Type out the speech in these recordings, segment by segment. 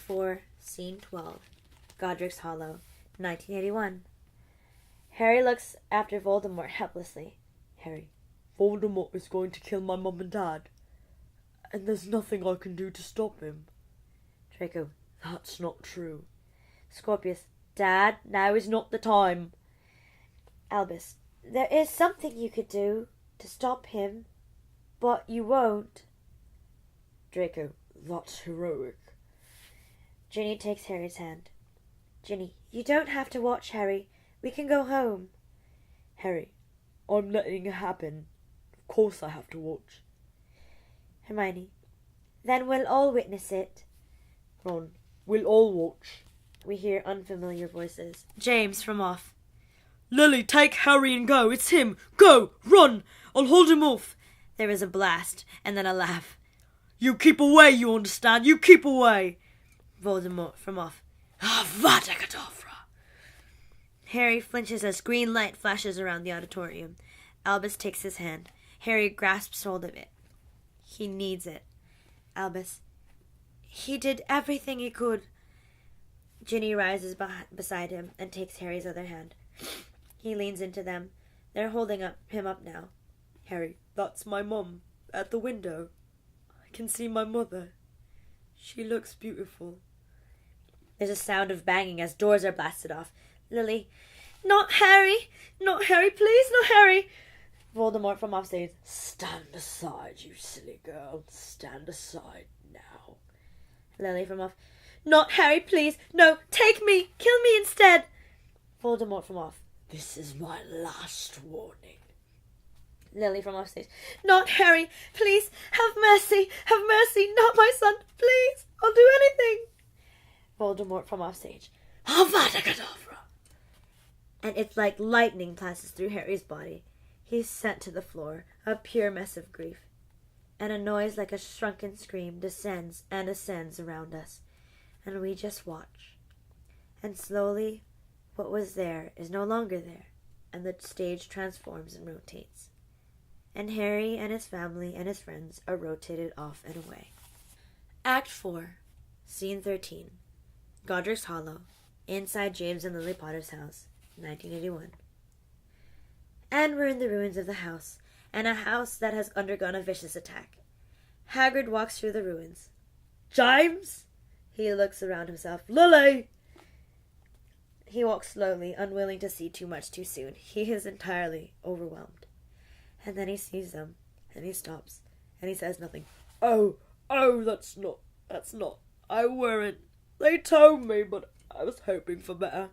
4, Scene 12. Godric's Hollow, 1981. Harry looks after Voldemort helplessly. Harry, Voldemort is going to kill my mum and dad, and there's nothing I can do to stop him. Draco, That's not true. Scorpius, Dad, now is not the time. Albus, there is something you could do to stop him, but you won't. Draco, that's heroic. Ginny takes Harry's hand. Ginny, you don't have to watch, Harry. We can go home. Harry, I'm letting it happen. Of course I have to watch. Hermione, then we'll all witness it. Ron, we'll all watch. We hear unfamiliar voices. James from off. Lily, take Harry and go. It's him. Go, run. I'll hold him off. There is a blast, and then a laugh. You keep away, you understand? You keep away. Voldemort from off. Avada Kedavra. Harry flinches as green light flashes around the auditorium. Albus takes his hand. Harry grasps hold of it. He needs it. Albus. He did everything he could. Ginny rises beside him and takes Harry's other hand. He leans into them. They're holding him up now. Harry, that's my mum at the window. I can see my mother. She looks beautiful. There's a sound of banging as doors are blasted off. Lily, not Harry! Not Harry, please, not Harry! Voldemort from offstage. Stand aside, you silly girl. Stand aside now. Lily from off. Not Harry, please! No, take me! Kill me instead! Voldemort from off. This is my last warning. Lily from offstage. Not Harry! Please! Have mercy! Have mercy! Not my son! Please! I'll do anything! Voldemort from offstage. Avada Kedavra! And it's like lightning passes through Harry's body. He's sent to the floor, a pure mess of grief. And a noise like a shrunken scream descends and ascends around us. And we just watch. And slowly, what was there is no longer there, and the stage transforms and rotates. And Harry and his family and his friends are rotated off and away. Act 4, Scene 13. Godric's Hollow, inside James and Lily Potter's house, 1981. And we're in the ruins of the house, and a house that has undergone a vicious attack. Hagrid walks through the ruins. James? He looks around himself. Lily! He walks slowly, unwilling to see too much too soon. He is entirely overwhelmed. And then he sees them, and he stops, and he says nothing. Oh, that's not. I weren't. They told me, but I was hoping for better.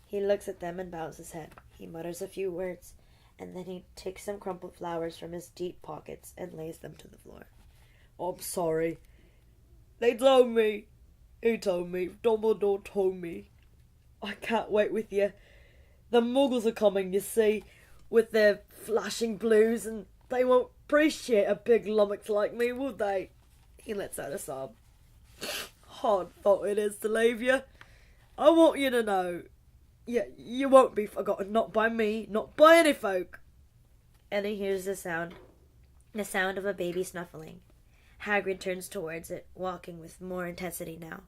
He looks at them and bows his head. He mutters a few words, and then he takes some crumpled flowers from his deep pockets and lays them to the floor. I'm sorry. They told me. He told me. Dumbledore told me. I can't wait with you. The Muggles are coming, you see, with their flashing blues, and they won't appreciate a big lummox like me, would they? He lets out a sob. Hard thought it is to leave you. I want you to know. Yeah, you won't be forgotten, not by me, not by any folk. And he hears the sound of a baby snuffling. Hagrid turns towards it, walking with more intensity now.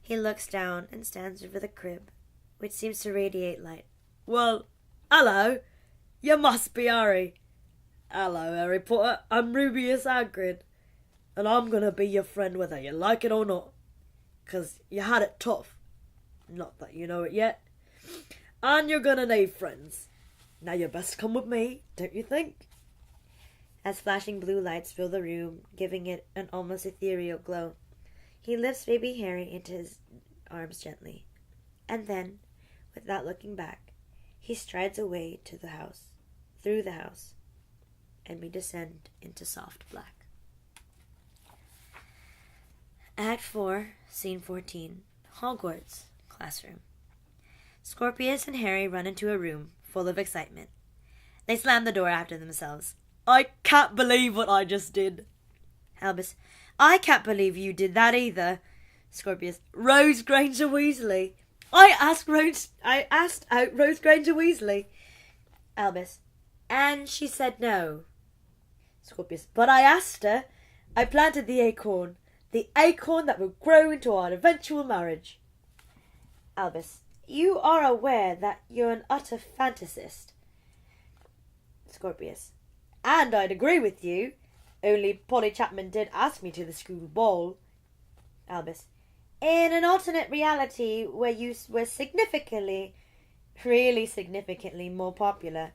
He looks down and stands over the crib, which seems to radiate light. Well, hello. You must be Harry. Hello, Harry Potter. I'm Rubius Hagrid. And I'm going to be your friend whether you like it or not. 'Cause you had it tough. Not that you know it yet. And you're going to need friends. Now you best come with me, don't you think? As flashing blue lights fill the room, giving it an almost ethereal glow, he lifts baby Harry into his arms gently. And then, without looking back, he strides away to the house, through the house, and we descend into soft black. Act 4, Scene 14. Hogwarts, classroom. Scorpius and Harry run into a room full of excitement. They slam the door after themselves. I can't believe what I just did. Albus, I can't believe you did that either. Scorpius, Rose Granger-Weasley. I asked out Rose Granger-Weasley. Albus, and she said no. Scorpius, but I asked her. I planted the acorn. The acorn that will grow into our eventual marriage. Albus, you are aware that you're an utter fantasist. Scorpius, and I'd agree with you, only Polly Chapman did ask me to the school ball. Albus, in an alternate reality where you were really significantly more popular,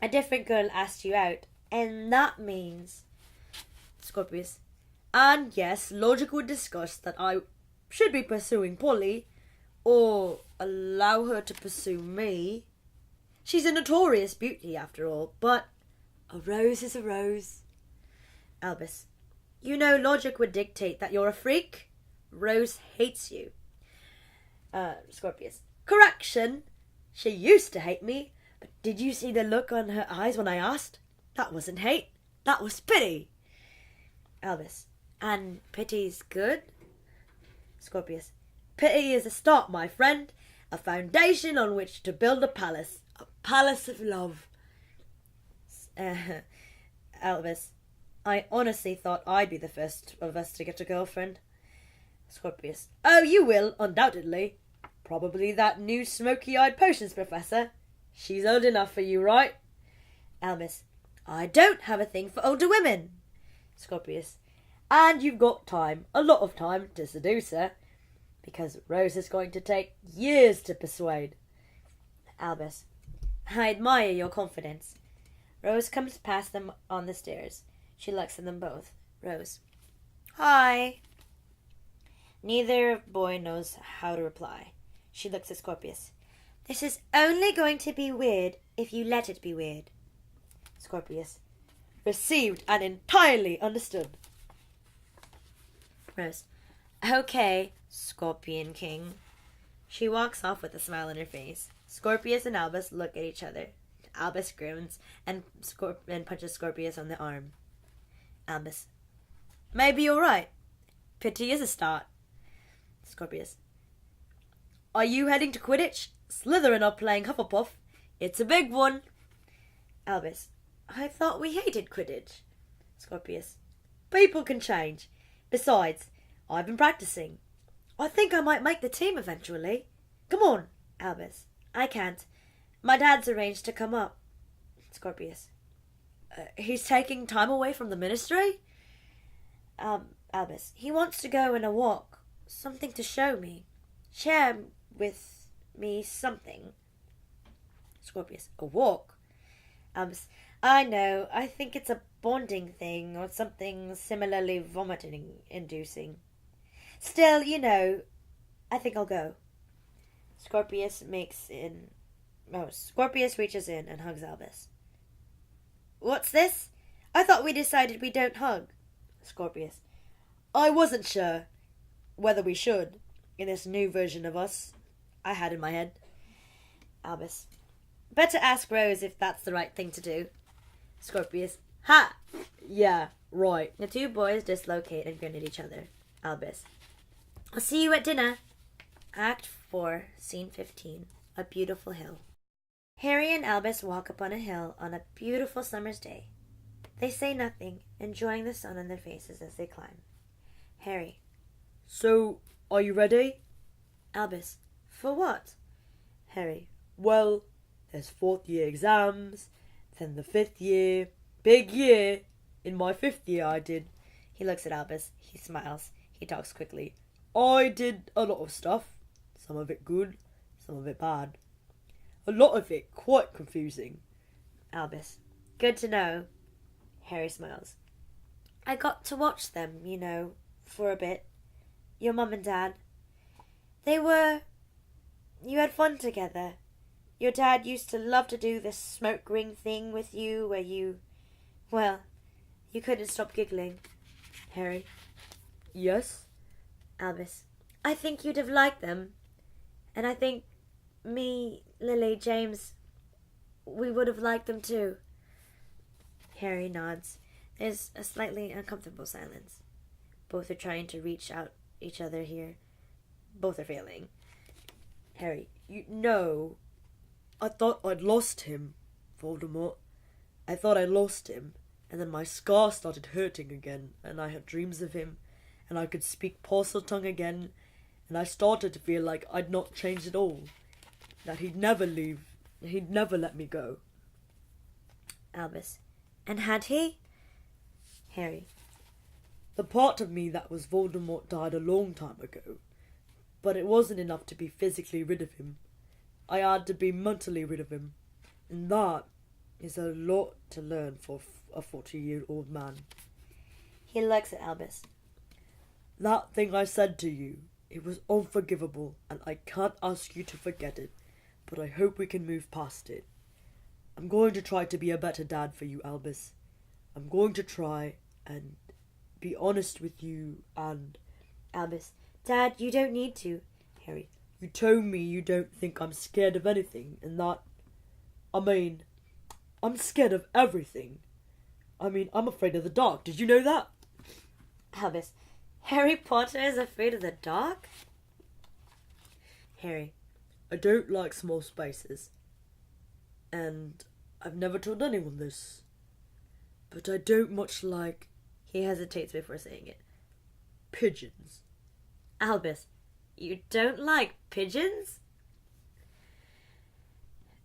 a different girl asked you out, and that means... Scorpius, and yes, logic would discuss that I should be pursuing Polly, or allow her to pursue me. She's a notorious beauty, after all, but a rose is a rose. Albus, you know logic would dictate that you're a freak. Rose hates you. Scorpius, correction. She used to hate me, but did you see the look on her eyes when I asked? That wasn't hate, that was pity. Albus, and pity's good? Scorpius, pity is a start, my friend, a foundation on which to build a palace of love. Albus, I honestly thought I'd be the first of us to get a girlfriend. Scorpius, oh, you will, undoubtedly. Probably that new smoky-eyed potions professor. She's old enough for you, right? Albus, I don't have a thing for older women. Scorpius, and you've got time, a lot of time, to seduce her, because Rose is going to take years to persuade. Albus, I admire your confidence. Rose comes past them on the stairs. She looks at them both. Rose, hi. Neither boy knows how to reply. She looks at Scorpius. This is only going to be weird if you let it be weird. Scorpius, received and entirely understood. Rose, okay, Scorpion King. She walks off with a smile on her face. Scorpius and Albus look at each other. Albus grins and punches Scorpius on the arm. Albus, maybe you're right. Pity is a start. Scorpius, are you heading to Quidditch? Slytherin are playing Hufflepuff. It's a big one. Albus, I thought we hated Quidditch. Scorpius, people can change. Besides, I've been practicing. I think I might make the team eventually. Come on. Albus, I can't. My dad's arranged to come up. Scorpius, he's taking time away from the ministry? Albus, he wants to go on a walk. Something to show me. Share with me something. Scorpius, a walk? Albus, I know. I think it's a bonding thing or something similarly vomiting-inducing. Still, you know, I think I'll go. Scorpius reaches in and hugs Albus. What's this? I thought we decided we don't hug. Scorpius, I wasn't sure whether we should in this new version of us I had in my head. Albus, better ask Rose if that's the right thing to do. Scorpius, ha! Yeah, right. The two boys dislocate and grin at each other. Albus, I'll see you at dinner. Act 4, Scene 15, A Beautiful Hill. Harry and Albus walk up on a hill on a beautiful summer's day. They say nothing, enjoying the sun on their faces as they climb. Harry, so, are you ready? Albus, for what? Harry, well, there's 4th year exams, then the 5th year, big year. In my 5th year I did. He looks at Albus, he smiles, he talks quickly. I did a lot of stuff, some of it good, some of it bad. A lot of it quite confusing. Albus, good to know. Harry smiles. I got to watch them, you know, for a bit. Your mum and dad. You had fun together. Your dad used to love to do this smoke ring thing with you where you couldn't stop giggling. Harry. Yes? Albus, I think you'd have liked them. And I think me, Lily, James, we would have liked them too. Harry nods. There's a slightly uncomfortable silence. Both are trying to reach out each other here. Both are failing. Harry, you know, I thought I'd lost him, Voldemort. I thought I lost him, and then my scar started hurting again, and I had dreams of him, and I could speak Parseltongue again, and I started to feel like I'd not changed at all, that he'd never let me go. Albus. And had he? Harry. The part of me that was Voldemort died a long time ago, but it wasn't enough to be physically rid of him. I had to be mentally rid of him, and that is a lot to learn for a 40-year-old man. He looks at Albus. That thing I said to you, it was unforgivable, and I can't ask you to forget it, but I hope we can move past it. I'm going to try to be a better dad for you, Albus. I'm going to try and be honest with you and... Albus. Dad, you don't need to. Harry. You told me you don't think I'm scared of anything, and that... I'm scared of everything. I'm afraid of the dark. Did you know that? Albus. Harry Potter is afraid of the dark? Harry. I don't like small spaces. And I've never told anyone this. But I don't much like... He hesitates before saying it. Pigeons. Albus. You don't like pigeons?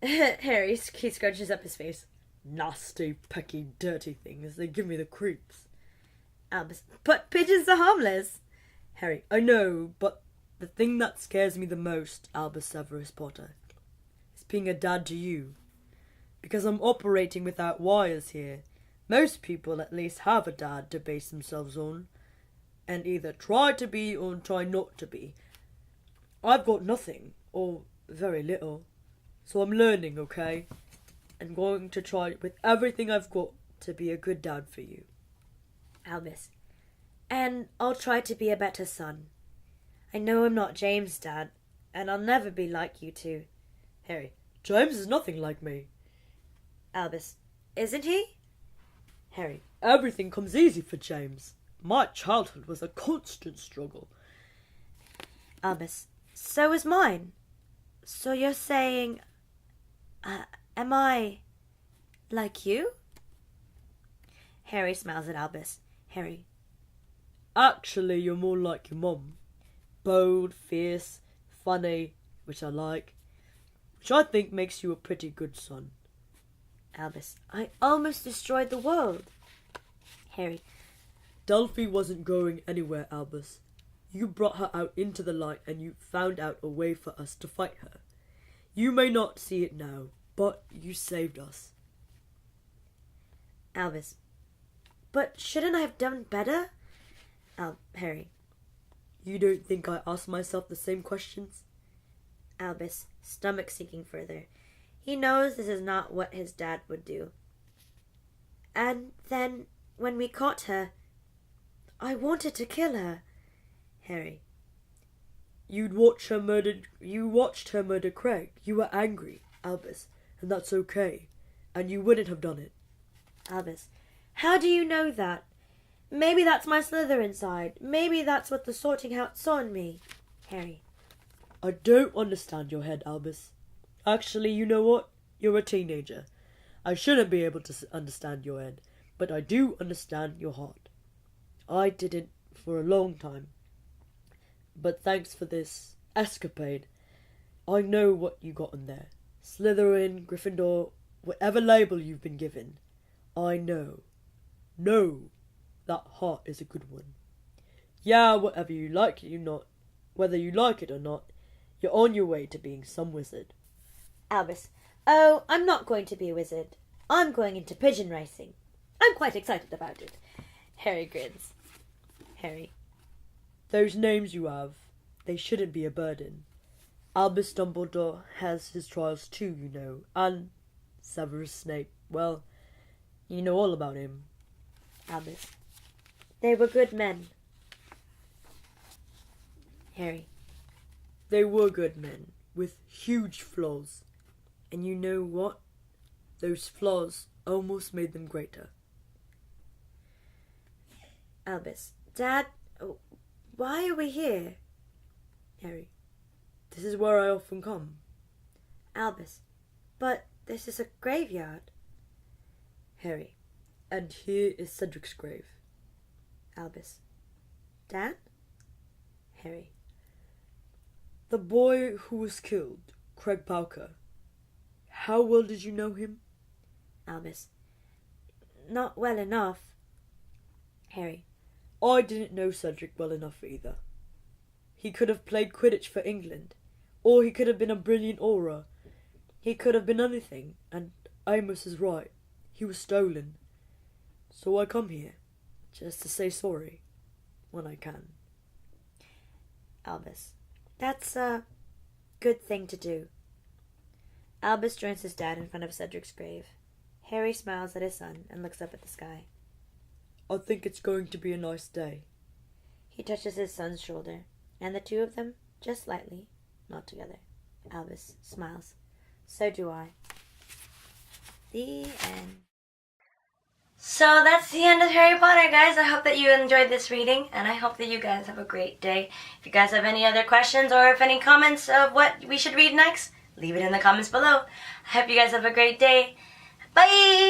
Harry, he scrunches up his face. Nasty, pecky, dirty things. They give me the creeps. Albus. But pigeons are harmless. Harry. I know, but the thing that scares me the most, Albus Severus Potter, is being a dad to you. Because I'm operating without wires here. Most people at least have a dad to base themselves on, and either try to be or try not to be. I've got nothing, or very little, so I'm learning, okay? I'm going to try with everything I've got to be a good dad for you. Albus. And I'll try to be a better son. I know I'm not James' dad, and I'll never be like you two. Harry. James is nothing like me. Albus. Isn't he? Harry. Everything comes easy for James. My childhood was a constant struggle. Albus. So was mine. So you're saying... am I... like you? Harry smiles at Albus. Harry. Actually, you're more like your mum. Bold, fierce, funny, which I like. Which I think makes you a pretty good son. Albus. I almost destroyed the world. Harry. Delphi wasn't going anywhere, Albus. You brought her out into the light and you found out a way for us to fight her. You may not see it now, but you saved us. Albus. But shouldn't I have done better? Harry. You don't think I ask myself the same questions? Albus, stomach sinking further. He knows this is not what his dad would do. And then, when we caught her, I wanted to kill her. Harry. You watched her murder Craig. You were angry, Albus, and that's okay. And you wouldn't have done it. Albus. How do you know that? Maybe that's my Slytherin side. Maybe that's what the sorting hat saw in me. Harry. I don't understand your head, Albus. Actually, you know what? You're a teenager. I shouldn't be able to understand your head, but I do understand your heart. I didn't for a long time. But thanks for this escapade. I know what you got in there. Slytherin, Gryffindor, whatever label you've been given. I know. No, that heart is a good one. Yeah, whether you like it or not, you're on your way to being some wizard. Albus. Oh, I'm not going to be a wizard. I'm going into pigeon racing. I'm quite excited about it. Harry grins. Harry. Those names you have, they shouldn't be a burden. Albus Dumbledore has his trials too, you know, and Severus Snape, well, you know all about him. Albus. They were good men. Harry. They were good men, with huge flaws. And you know what? Those flaws almost made them greater. Albus. Dad, why are we here? Harry. This is where I often come. Albus. But this is a graveyard. Harry. And here is Cedric's grave. Albus. Dan? Harry. The boy who was killed, Craig Parker. How well did you know him? Albus. Not well enough. Harry. I didn't know Cedric well enough either. He could have played Quidditch for England, or he could have been a brilliant aura. He could have been anything, and Amos is right. He was stolen. So I come here, just to say sorry, when I can. Albus. That's a good thing to do. Albus joins his dad in front of Cedric's grave. Harry smiles at his son and looks up at the sky. I think it's going to be a nice day. He touches his son's shoulder, and the two of them, just lightly, nod together. Albus smiles. So do I. The end. So that's the end of Harry Potter, guys. I hope that you enjoyed this reading, and I hope that you guys have a great day. If you guys have any other questions or if any comments of what we should read next, leave it in the comments below. I hope you guys have a great day. Bye!